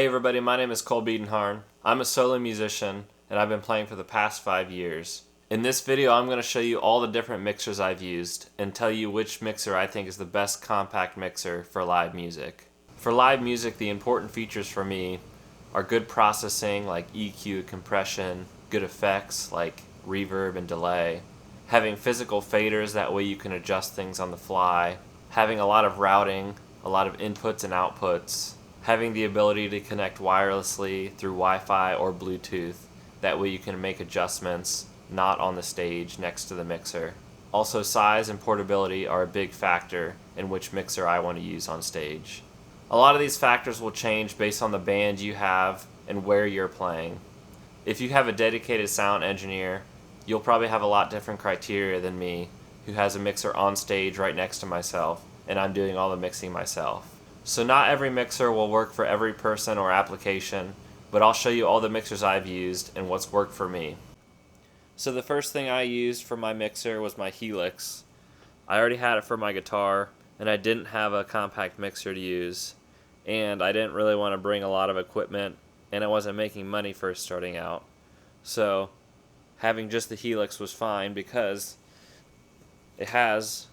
Hey everybody, my name is Cole Biedenharn. I'm a solo musician and I've been playing for the past 5 years. In this video I'm going to show you all the different mixers I've used and tell you which mixer I think is the best compact mixer for live music. For live music, the important features for me are good processing like EQ, compression, good effects like reverb and delay, having physical faders, that way you can adjust things on the fly, having a lot of routing, a lot of inputs and outputs, having the ability to connect wirelessly through Wi-Fi or Bluetooth, that way you can make adjustments not on the stage next to the mixer. Also, size and portability are a big factor in which mixer I want to use on stage. A lot of these factors will change based on the band you have and where you're playing. If you have a dedicated sound engineer, you'll probably have a lot different criteria than me, who has a mixer on stage right next to myself, and I'm doing all the mixing myself. So not every mixer will work for every person or application, but I'll show you all the mixers I've used and what's worked for me. So the first thing I used for my mixer was my Helix. I already had it for my guitar, and I didn't have a compact mixer to use, and I didn't really want to bring a lot of equipment, and I wasn't making money first starting out. So having just the Helix was fine because it has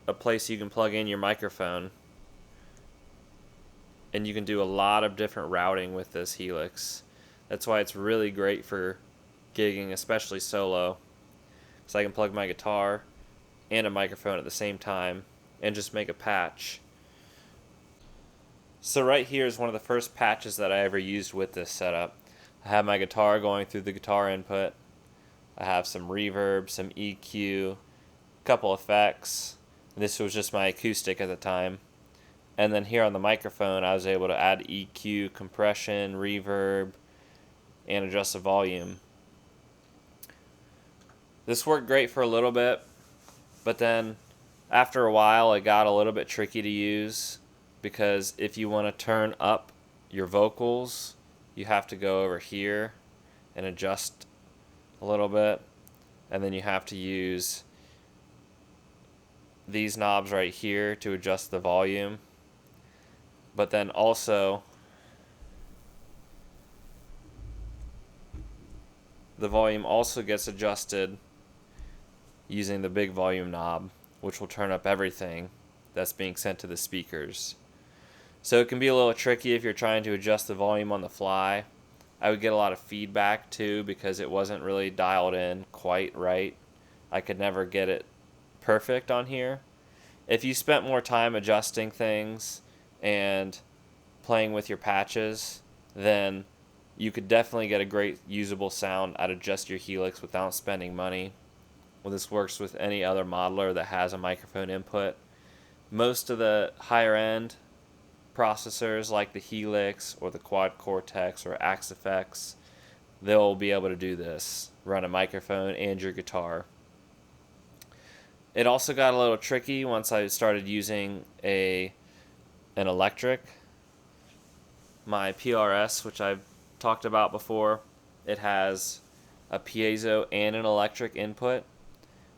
a place you can plug in your microphone, and you can do a lot of different routing with this Helix. That's why it's really great for gigging, especially solo. So I can plug my guitar and a microphone at the same time and just make a patch. So right here is one of the first patches that I ever used with this setup. I have my guitar going through the guitar input. I have some reverb, some EQ, a couple effects. This was just my acoustic at the time. And then here on the microphone, I was able to add EQ, compression, reverb, and adjust the volume. This worked great for a little bit, but then after a while it got a little bit tricky to use, because if you want to turn up your vocals, you have to go over here and adjust a little bit, and then you have to use these knobs right here to adjust the volume. But then also the volume also gets adjusted using the big volume knob, which will turn up everything that's being sent to the speakers. So it can be a little tricky if you're trying to adjust the volume on the fly. I would get a lot of feedback too because it wasn't really dialed in quite right. I could never get it perfect on here. If you spent more time adjusting things and playing with your patches, then you could definitely get a great usable sound out of just your Helix without spending money. Well, this works with any other modeler that has a microphone input. Most of the higher end processors like the Helix or the Quad Cortex or Axe Effects, they'll be able to do this, run a microphone and your guitar. It also got a little tricky once I started using an electric. My PRS, which I've talked about before, it has a piezo and an electric input.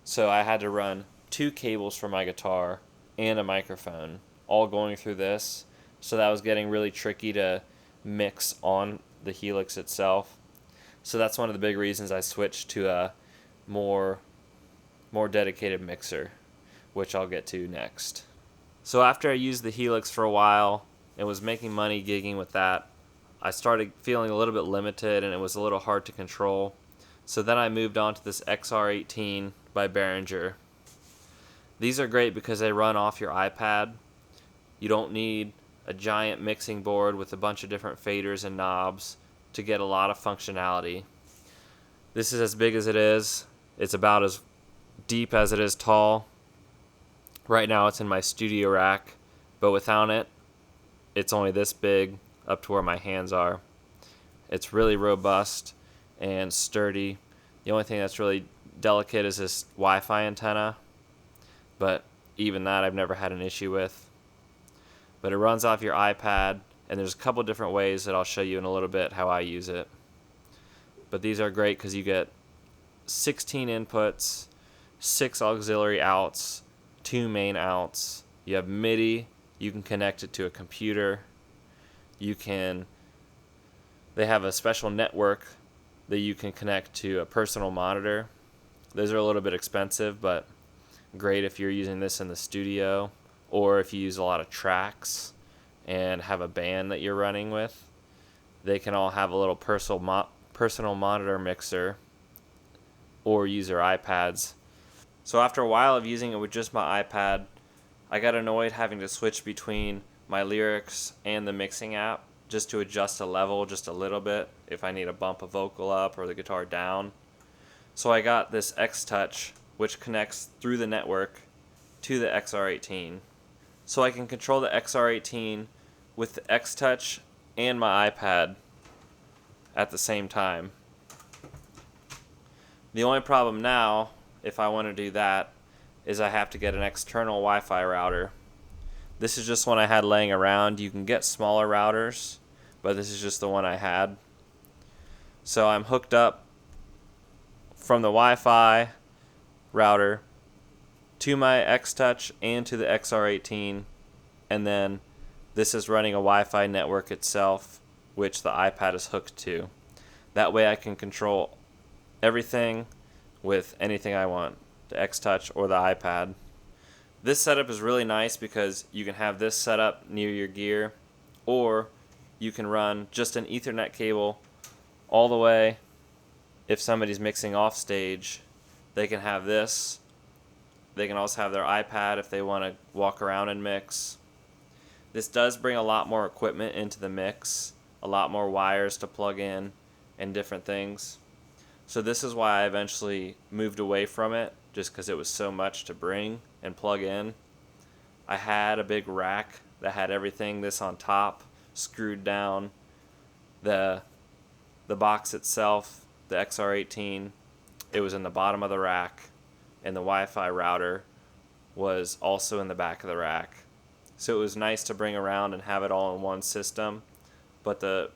So I had to run 2 cables for my guitar and a microphone, all going through this. So that was getting really tricky to mix on the Helix itself. So that's one of the big reasons I switched to a more dedicated mixer, which I'll get to next. So after I used the Helix for a while and was making money gigging with that, I started feeling a little bit limited and it was a little hard to control. So then I moved on to this XR18 by Behringer. These are great because they run off your iPad. You don't need a giant mixing board with a bunch of different faders and knobs to get a lot of functionality. This is as big as it is. It's about as deep as it is tall. Right now it's in my studio rack, but without it, it's only this big up to where my hands are. It's really robust and sturdy. The only thing that's really delicate is this Wi-Fi antenna, but even that I've never had an issue with. But it runs off your iPad, and there's a couple different ways that I'll show you in a little bit how I use it. But these are great because you get 16 inputs, 6 auxiliary outs, 2 main outs. You have MIDI. You can connect it to a computer. You can They have a special network that you can connect to a personal monitor. Those are a little bit expensive, but great if you're using this in the studio, or if you use a lot of tracks and have a band that you're running with. They can all have a little personal monitor mixer, or use their iPads. So after a while of using it with just my iPad, I got annoyed having to switch between my lyrics and the mixing app just to adjust a level just a little bit if I need to bump a vocal up or the guitar down. So I got this XTouch, which connects through the network to the XR18. So I can control the XR18 with the XTouch and my iPad at the same time. The only problem now, if I want to do that, is I have to get an external Wi-Fi router. This is just one I had laying around. You can get smaller routers, but this is just the one I had. So I'm hooked up from the Wi-Fi router to my XTouch and to the XR18, and then this is running a Wi-Fi network itself, which the iPad is hooked to. That way I can control everything with anything I want, the XTouch or the iPad. This setup is really nice because you can have this set up near your gear, or you can run just an Ethernet cable all the way. If somebody's mixing off stage, they can have this. They can also have their iPad if they want to walk around and mix. This does bring a lot more equipment into the mix, a lot more wires to plug in and different things. So this is why I eventually moved away from it, just because it was so much to bring and plug in. I had a big rack that had everything, this on top, screwed down. The box itself, the XR18, it was in the bottom of the rack, and the Wi-Fi router was also in the back of the rack. So it was nice to bring around and have it all in one system, but the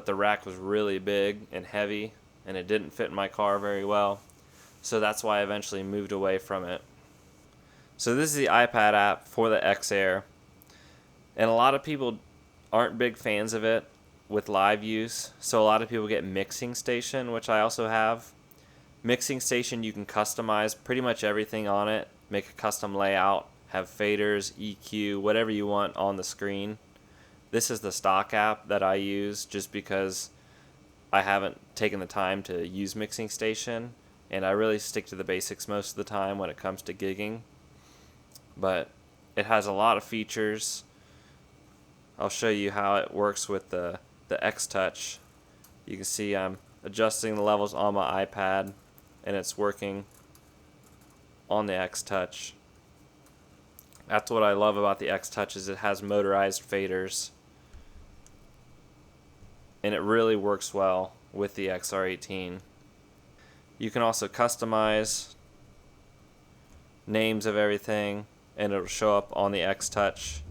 rack was really big and heavy, and it didn't fit in my car very well. So that's why I eventually moved away from it. So this is the iPad app for the XR, and a lot of people aren't big fans of it with live use. So a lot of people get Mixing Station, which I also have. Mixing Station, you can customize pretty much everything on it, make a custom layout, have faders, EQ, whatever you want on the screen. This is the stock app that I use just because I haven't taken the time to use Mixing Station, and I really stick to the basics most of the time when it comes to gigging. But it has a lot of features. I'll show you how it works with the XTouch. You can see I'm adjusting the levels on my iPad, and it's working on the XTouch. That's what I love about the XTouch, is it has motorized faders, and it really works well with the XR18. You can also customize names of everything, and it'll show up on the XTouch.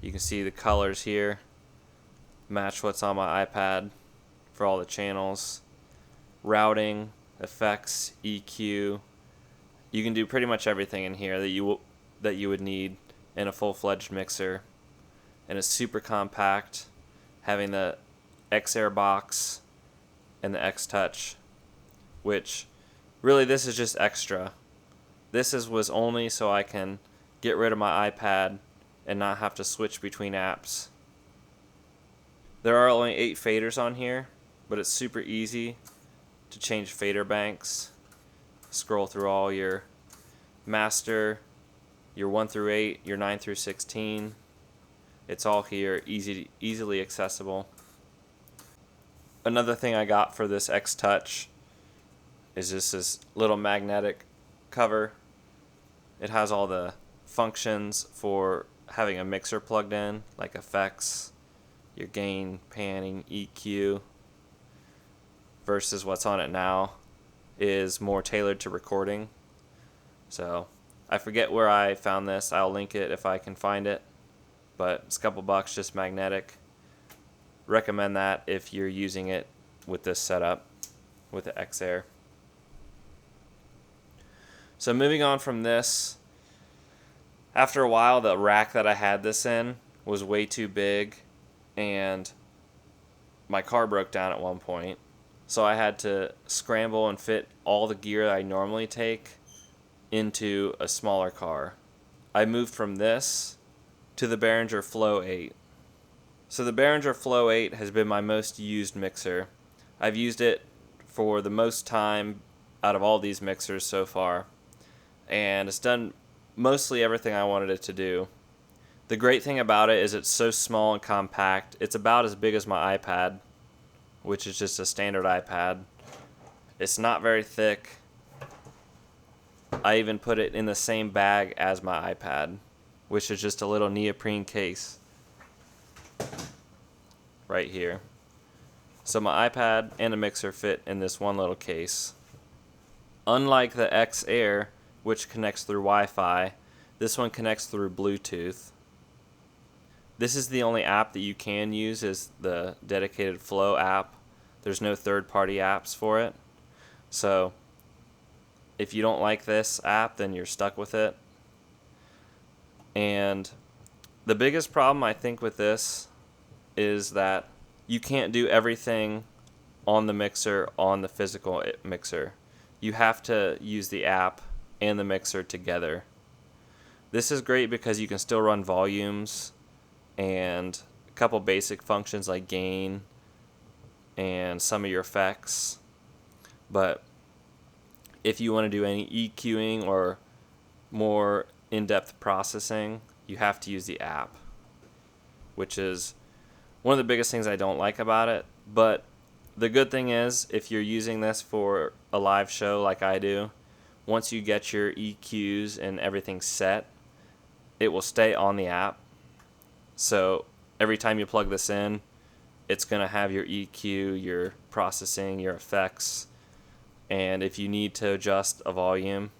You can see the colors here match what's on my iPad for all the channels. Routing, effects, EQ. You can do pretty much everything in here that you would need in a full-fledged mixer, and it's super compact, having the XR box and the XTouch, which really this is just extra. This was only so I can get rid of my iPad and not have to switch between apps. There are only 8 faders on here, but it's super easy to change fader banks. Scroll through all your master, your 1 through 8, your 9 through 16. It's all here, easily accessible. Another thing I got for this XTouch is just this little magnetic cover. It has all the functions for having a mixer plugged in, like effects, your gain, panning, EQ, versus what's on it now is more tailored to recording. So I forget where I found this. I'll link it if I can find it, but it's a couple bucks, just magnetic. Recommend that if you're using it with this setup with the XR. So moving on from this, after a while the rack that I had this in was way too big, and my car broke down at one point, so I had to scramble and fit all the gear I normally take into a smaller car. I moved from this to the Behringer Flow 8. So the Behringer Flow 8 has been my most used mixer. I've used it for the most time out of all these mixers so far, and it's done mostly everything I wanted it to do. The great thing about it is it's so small and compact. It's about as big as my iPad, which is just a standard iPad. It's not very thick. I even put it in the same bag as my iPad, which is just a little neoprene case right here. So my iPad and a mixer fit in this one little case. Unlike the XR, which connects through Wi-Fi, this one connects through Bluetooth. This is the only app that you can use, is the dedicated Flow app. There's no third-party apps for it. So if you don't like this app, then you're stuck with it. And the biggest problem I think with this is that you can't do everything on the mixer on the physical mixer. You have to use the app and the mixer together. This is great because you can still run volumes and a couple basic functions like gain and some of your effects. But if you want to do any EQing or more in-depth processing, you have to use the app, which is one of the biggest things I don't like about it. But the good thing is, if you're using this for a live show like I do, once you get your EQs and everything set, it will stay on the app. So every time you plug this in, it's going to have your EQ, your processing, your effects. And if you need to adjust a volume,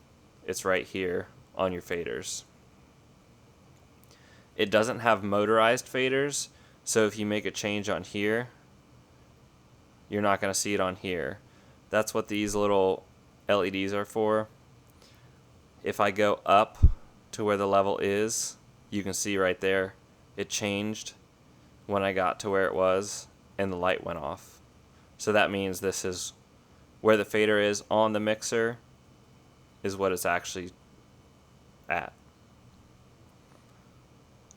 it's right here on your faders. It doesn't have motorized faders, so if you make a change on here, you're not going to see it on here. That's what these little LEDs are for. If I go up to where the level is, you can see right there, it changed when I got to where it was and the light went off. So that means this is where the fader is on the mixer is what it's actually at.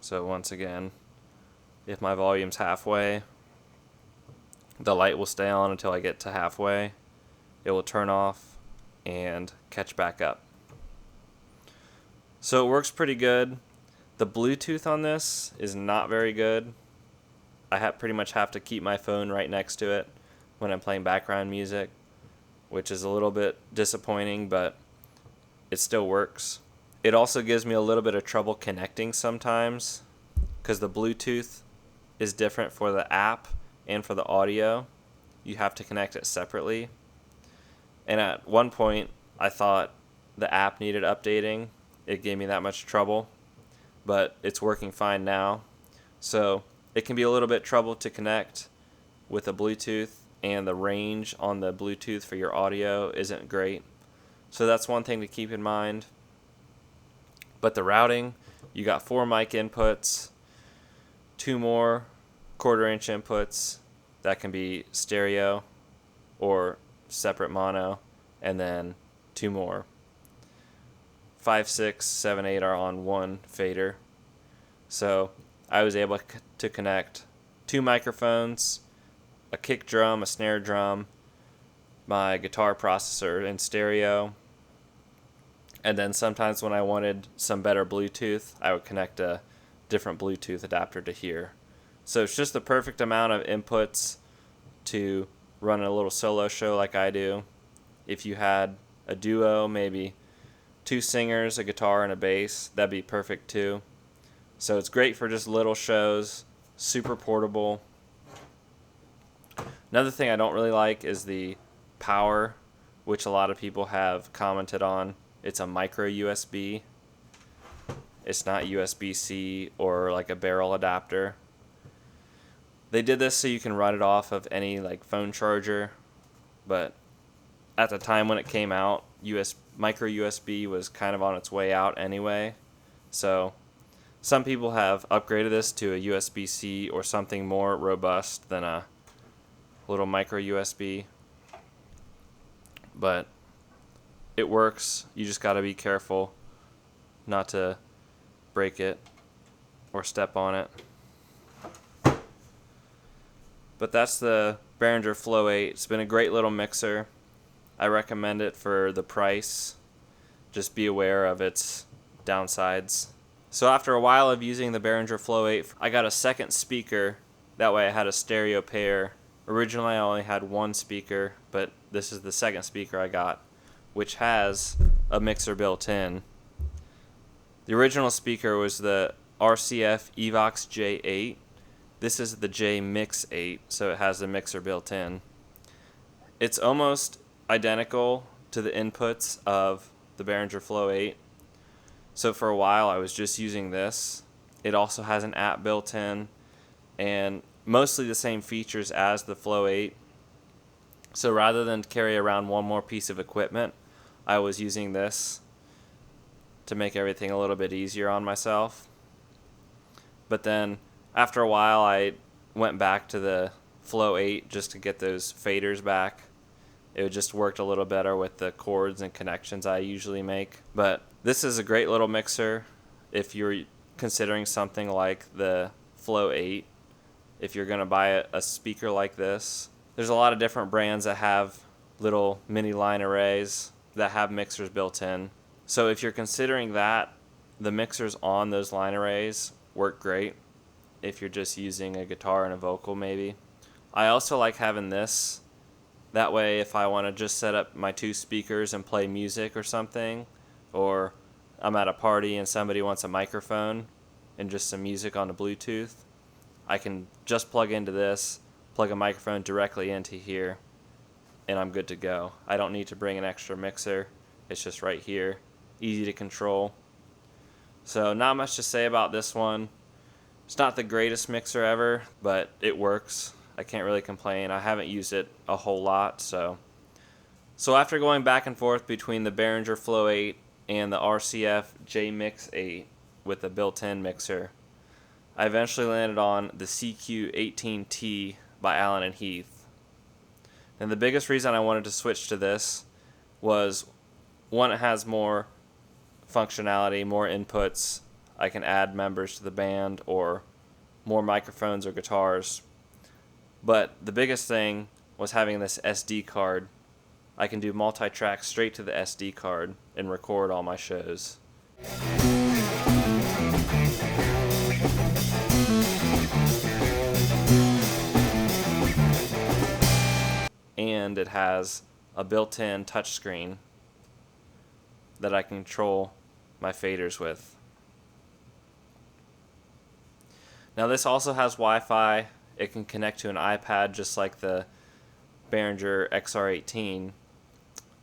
So once again, if my volume's halfway, the light will stay on until I get to halfway. It will turn off and catch back up. So it works pretty good. The Bluetooth on this is not very good. I pretty much have to keep my phone right next to it when I'm playing background music, which is a little bit disappointing, but it still works. It also gives me a little bit of trouble connecting sometimes because the Bluetooth is different for the app and for the audio. You have to connect it separately. And at one point, I thought the app needed updating. It gave me that much trouble, but it's working fine now. So it can be a little bit trouble to connect with a Bluetooth, and the range on the Bluetooth for your audio isn't great. So that's one thing to keep in mind. But the routing, you got 4 mic inputs, 2 more 1/4-inch inputs that can be stereo or separate mono, and then 2 more. 5, 6, 7, 8 are on one fader. So I was able to connect 2 microphones, a kick drum, a snare drum, my guitar processor in stereo, and then sometimes when I wanted some better Bluetooth, I would connect a different Bluetooth adapter to here. So it's just the perfect amount of inputs to run a little solo show like I do. If you had a duo, maybe 2 singers, a guitar, and a bass, that'd be perfect too. So it's great for just little shows, super portable. Another thing I don't really like is the power, which a lot of people have commented on. It's a micro USB. It's not USB-C or like a barrel adapter. They did this so you can run it off of any like phone charger, but at the time when it came out, micro USB was kind of on its way out anyway. So some people have upgraded this to a USB-C or something more robust than a little micro USB, but it works. You just got to be careful not to break it or step on it. But that's the Behringer Flow 8. It's been a great little mixer. I recommend it for the price. Just be aware of its downsides. So after a while of using the Behringer Flow 8, I got a second speaker. That way I had a stereo pair. Originally I only had one speaker, but this is the second speaker I got, which has a mixer built in. The original speaker was the RCF JMix. This is the JMix 8, so it has the mixer built in. It's almost identical to the inputs of the Behringer Flow 8. So for a while I was just using this. It also has an app built in and mostly the same features as the Flow 8. So rather than carry around one more piece of equipment, I was using this to make everything a little bit easier on myself. But then after a while I went back to the Flow 8 just to get those faders back. It just worked a little better with the cords and connections I usually make. But this is a great little mixer if you're considering something like the Flow 8. If you're going to buy a speaker like this, there's a lot of different brands that have little mini line arrays that have mixers built in. So if you're considering that, the mixers on those line arrays work great if you're just using a guitar and a vocal maybe. I also like having this. That way if I want to just set up my two speakers and play music or something, or I'm at a party and somebody wants a microphone and just some music on the Bluetooth, I can just plug into this, plug a microphone directly into here, and I'm good to go. I don't need to bring an extra mixer. It's just right here, easy to control. So not much to say about this one. It's not the greatest mixer ever, but it works. I can't really complain. I haven't used it a whole lot, so after going back and forth between the Behringer Flow 8 and the RCF JMix 8 with a built-in mixer, I eventually landed on the CQ18T by Allen and Heath. And the biggest reason I wanted to switch to this was, one, it has more functionality, more inputs. I can add members to the band or more microphones or guitars. But the biggest thing was having this SD card. I can do multi-track straight to the SD card and record all my shows. And it has a built-in touchscreen that I can control my faders with. Now this also has Wi-Fi. It can connect to an iPad just like the Behringer XR18.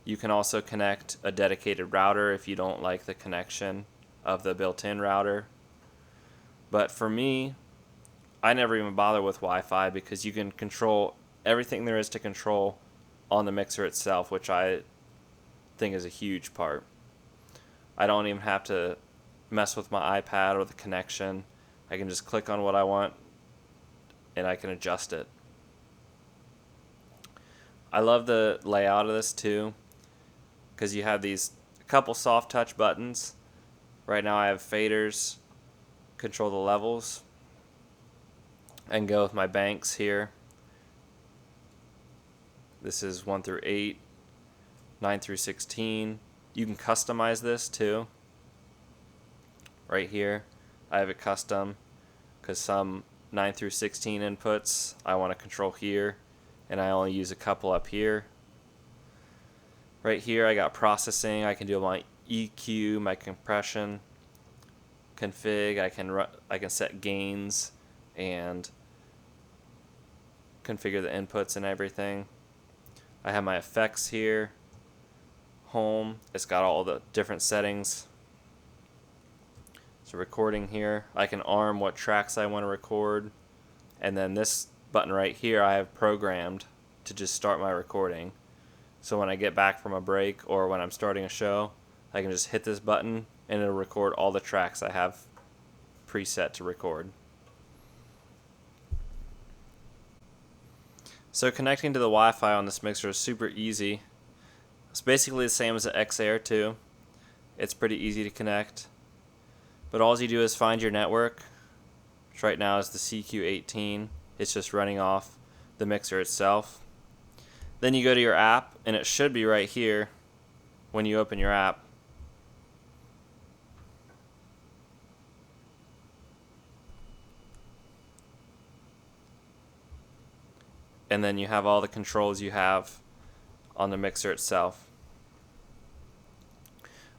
You can also connect a dedicated router if you don't like the connection of the built-in router. But for me, I never even bother with Wi-Fi because you can control everything there is to control on the mixer itself, which I think is a huge part. I don't even have to mess with my iPad or the connection. I can just click on what I want and I can adjust it. I love the layout of this too, because you have these couple soft touch buttons. Right now I have faders, control the levels, and go with my banks here. This is 1 through 8, 9 through 16. You can customize this too. Right here, I have it custom because some 9 through 16 inputs I want to control here, and I only use a couple up here. Right here I got processing. I can do my EQ, my compression, config. I can set gains and configure the inputs and everything. I have my effects here. Home, it's got all the different settings. So recording here, I can arm what tracks I want to record, and then this button right here I have programmed to just start my recording. So when I get back from a break or when I'm starting a show, I can just hit this button and it'll record all the tracks I have preset to record. So connecting to the Wi-Fi on this mixer is super easy. It's basically the same as the XR2. It's pretty easy to connect. But all you do is find your network, which right now is the CQ18. It's just running off the mixer itself. Then you go to your app, and it should be right here when you open your app. And then you have all the controls you have on the mixer itself.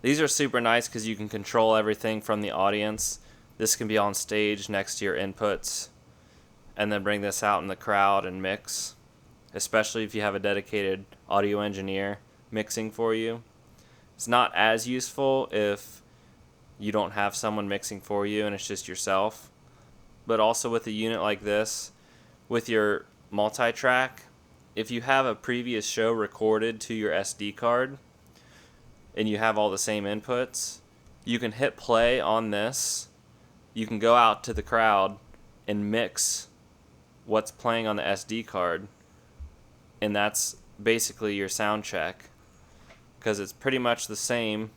These are super nice because you can control everything from the audience. This can be on stage next to your inputs, and then bring this out in the crowd and mix, especially if you have a dedicated audio engineer mixing for you. It's not as useful if you don't have someone mixing for you and it's just yourself. But also with a unit like this, with your multi-track, if you have a previous show recorded to your SD card and you have all the same inputs, you can hit play on this. You can go out to the crowd and mix what's playing on the SD card, and that's basically your sound check, because it's pretty much the same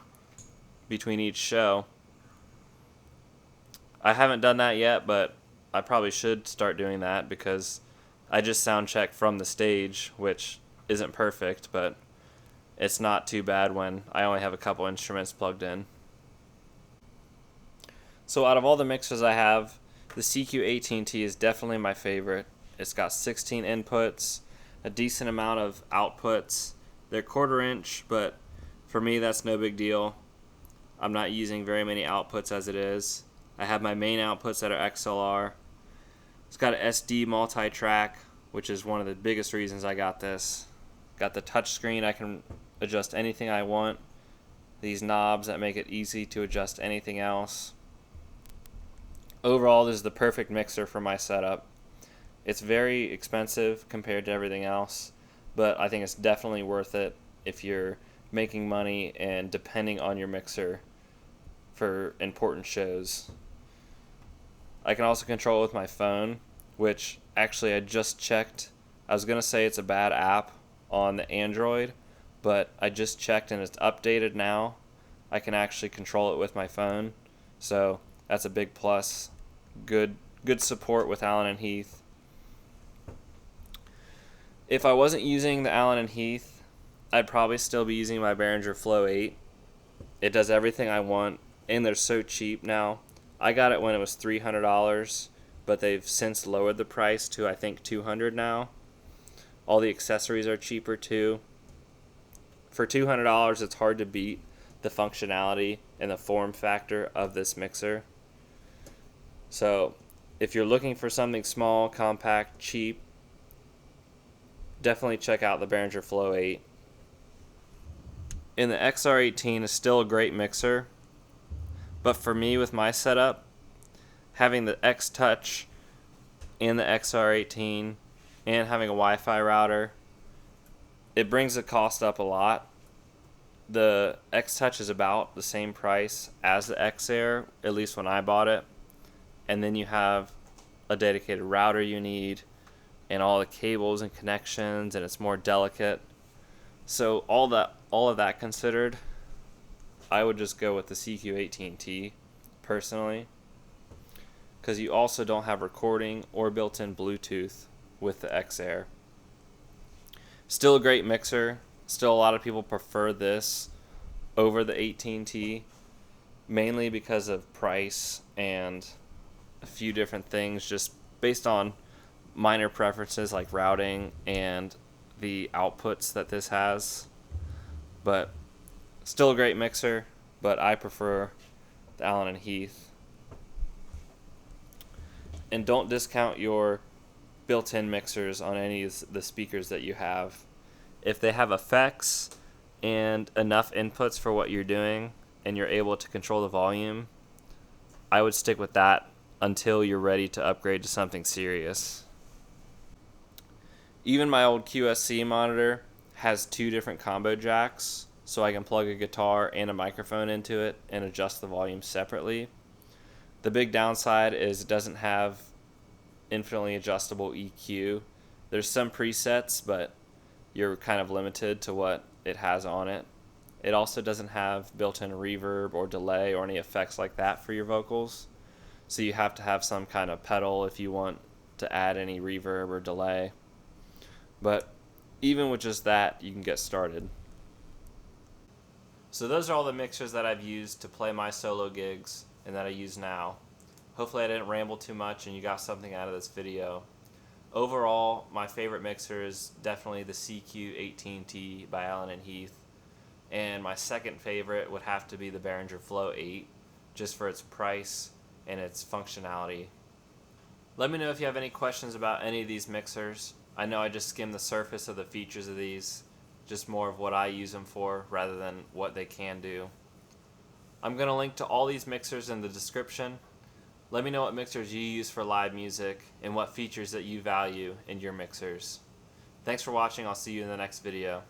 between each show. I haven't done that yet, but I probably should start doing that because I just sound check from the stage, which isn't perfect, but it's not too bad when I only have a couple instruments plugged in. So out of all the mixers I have, the CQ18T is definitely my favorite. It's got 16 inputs, a decent amount of outputs. They're 1/4 inch, but for me that's no big deal. I'm not using very many outputs as it is. I have my main outputs that are XLR. It's got an SD multi-track, which is one of the biggest reasons I got this. Got the touch screen, I can adjust anything I want. These knobs that make it easy to adjust anything else. Overall, this is the perfect mixer for my setup. It's very expensive compared to everything else, but I think it's definitely worth it if you're making money and depending on your mixer for important shows. I can also control it with my phone, which actually I just checked. I was going to say it's a bad app on the Android, but I just checked and it's updated now. I can actually control it with my phone, so that's a big plus. Good support with Allen and Heath. If I wasn't using the Allen and Heath, I'd probably still be using my Behringer Flow 8. It does everything I want, and they're so cheap now. I got it when it was $300, but they've since lowered the price to I think $200 now. All the accessories are cheaper too. For $200, it's hard to beat the functionality and the form factor of this mixer. So if you're looking for something small, compact, cheap, definitely check out the Behringer Flow 8. And the XR18 is still a great mixer, but for me with my setup, having the XTouch and the XR18 and having a Wi-Fi router, it brings the cost up a lot. The XTouch is about the same price as the XR, at least when I bought it. And then you have a dedicated router you need and all the cables and connections, and it's more delicate. So all of that considered, I would just go with the CQ18T personally, because you also don't have recording or built-in Bluetooth with the XR. Still a great mixer. Still a lot of people prefer this over the 18T, mainly because of price and a few different things, just based on minor preferences like routing and the outputs that this has. But still a great mixer, but I prefer the Allen and Heath. And don't discount your built-in mixers on any of the speakers that you have. If they have effects and enough inputs for what you're doing and you're able to control the volume, I would stick with that until you're ready to upgrade to something serious. Even my old QSC monitor has 2 different combo jacks, so I can plug a guitar and a microphone into it and adjust the volume separately. The big downside is it doesn't have infinitely adjustable EQ, There's some presets, but you're kind of limited to what it has on it. It also doesn't have built-in reverb or delay or any effects like that for your vocals. So you have to have some kind of pedal if you want to add any reverb or delay. But even with just that, you can get started. So those are all the mixers that I've used to play my solo gigs and that I use now. Hopefully I didn't ramble too much and you got something out of this video. Overall, my favorite mixer is definitely the CQ18T by Allen and Heath. And my second favorite would have to be the Behringer Flow 8, just for its price and its functionality. Let me know if you have any questions about any of these mixers. I know I just skimmed the surface of the features of these, just more of what I use them for rather than what they can do. I'm going to link to all these mixers in the description. Let me know what mixers you use for live music and what features that you value in your mixers. Thanks for watching. I'll see you in the next video.